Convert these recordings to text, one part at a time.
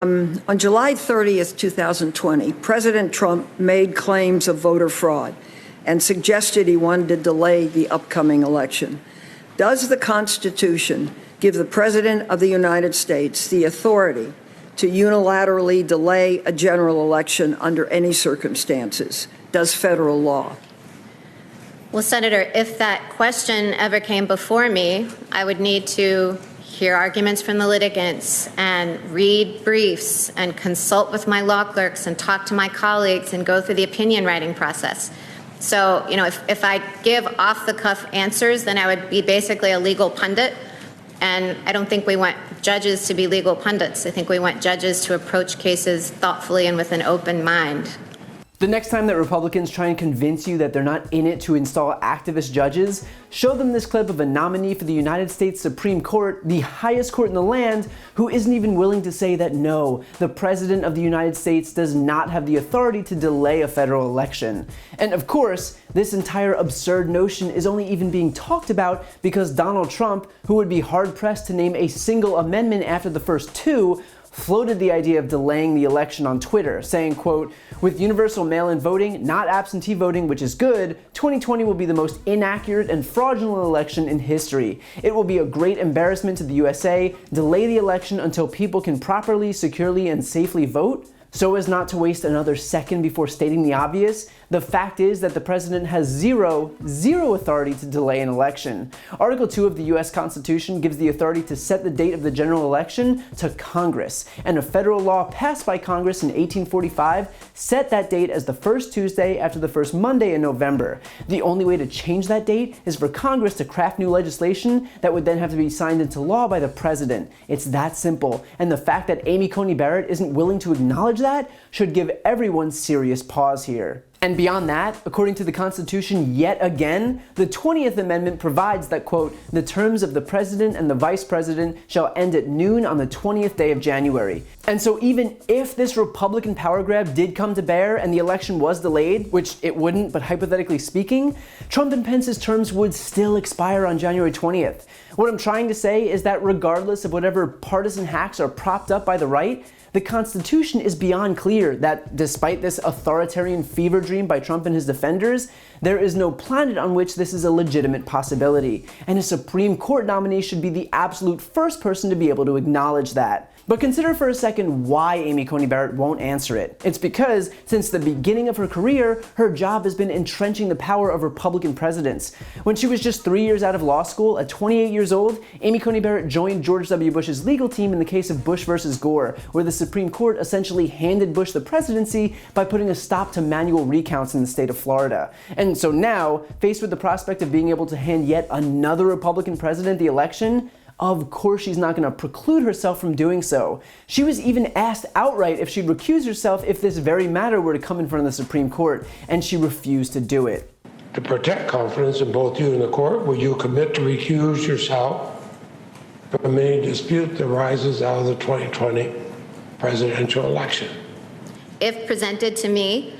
On July 30th, 2020, President Trump made claims of voter fraud and suggested he wanted to delay the upcoming election. Does the Constitution give the President of the United States the authority to unilaterally delay a general election under any circumstances? Does federal law? Well, Senator, if that question ever came before me, I would need to hear arguments from the litigants and read briefs and consult with my law clerks and talk to my colleagues and go through the opinion writing process. So, if I give off-the-cuff answers, then I would be basically a legal pundit. And I don't think we want judges to be legal pundits. I think we want judges to approach cases thoughtfully and with an open mind. The next time that Republicans try and convince you that they're not in it to install activist judges, show them this clip of a nominee for the United States Supreme Court, the highest court in the land, who isn't even willing to say that no, the President of the United States does not have the authority to delay a federal election. And of course, this entire absurd notion is only even being talked about because Donald Trump, who would be hard-pressed to name a single amendment after the first two, floated the idea of delaying the election on Twitter, saying, quote, "With universal mail-in voting, not absentee voting, which is good, 2020 will be the most inaccurate and fraudulent election in history. It will be a great embarrassment to the USA. Delay the election until people can properly, securely, and safely vote." So as not to waste another second before stating the obvious, the fact is that the president has zero authority to delay an election. Article 2 of the US Constitution gives the authority to set the date of the general election to Congress, and a federal law passed by Congress in 1845 set that date as the first Tuesday after the first Monday in November. The only way to change that date is for Congress to craft new legislation that would then have to be signed into law by the president. It's that simple, and the fact that Amy Coney Barrett isn't willing to acknowledge that should give everyone serious pause here. And beyond that, according to the Constitution yet again, the 20th Amendment provides that, quote, "The terms of the President and the Vice President shall end at noon on the 20th day of January." And so even if this Republican power grab did come to bear and the election was delayed, which it wouldn't, but hypothetically speaking, Trump and Pence's terms would still expire on January 20th. What I'm trying to say is that regardless of whatever partisan hacks are propped up by the right, the Constitution is beyond clear that despite this authoritarian fever dream by Trump and his defenders, there is no planet on which this is a legitimate possibility. And a Supreme Court nominee should be the absolute first person to be able to acknowledge that. But consider for a second why Amy Coney Barrett won't answer it. It's because, since the beginning of her career, her job has been entrenching the power of Republican presidents. When she was just 3 years out of law school, at 28 years old, Amy Coney Barrett joined George W. Bush's legal team in the case of Bush versus Gore, where the Supreme Court essentially handed Bush the presidency by putting a stop to manual recounts in the state of Florida. And so now, faced with the prospect of being able to hand yet another Republican president the election, of course she's not going to preclude herself from doing so. She was even asked outright if she'd recuse herself if this very matter were to come in front of the Supreme Court, and she refused to do it. To protect confidence in both you and the court, will you commit to recuse yourself from any dispute that arises out of the 2020 presidential election? If presented to me,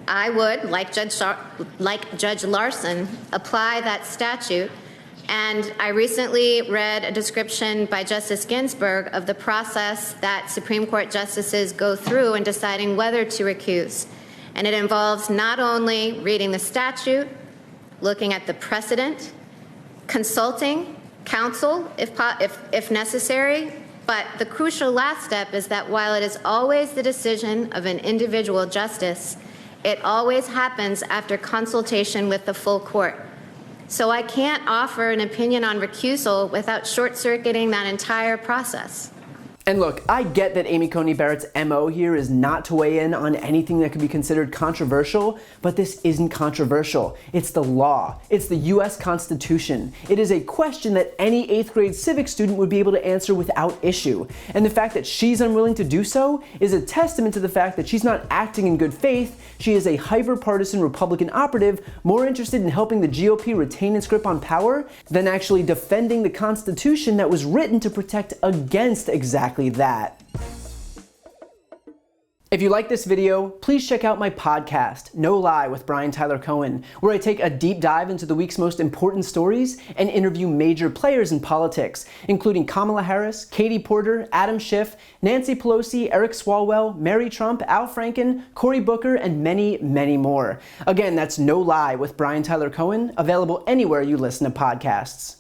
I would, like Judge Larson, apply that statute. And I recently read a description by Justice Ginsburg of the process that Supreme Court justices go through in deciding whether to recuse. And it involves not only reading the statute, looking at the precedent, consulting counsel if necessary, but the crucial last step is that while it is always the decision of an individual justice, it always happens after consultation with the full court. So I can't offer an opinion on recusal without short-circuiting that entire process. And look, I get that Amy Coney Barrett's MO here is not to weigh in on anything that could be considered controversial, but this isn't controversial. It's the law. It's the US Constitution. It is a question that any 8th grade civics student would be able to answer without issue. And the fact that she's unwilling to do so is a testament to the fact that she's not acting in good faith. She is a hyper-partisan Republican operative more interested in helping the GOP retain its grip on power than actually defending the Constitution that was written to protect against exactly that. If you like this video, please check out my podcast, No Lie with Brian Tyler Cohen, where I take a deep dive into the week's most important stories and interview major players in politics, including Kamala Harris, Katie Porter, Adam Schiff, Nancy Pelosi, Eric Swalwell, Mary Trump, Al Franken, Cory Booker, and many, many more. Again, that's No Lie with Brian Tyler Cohen, available anywhere you listen to podcasts.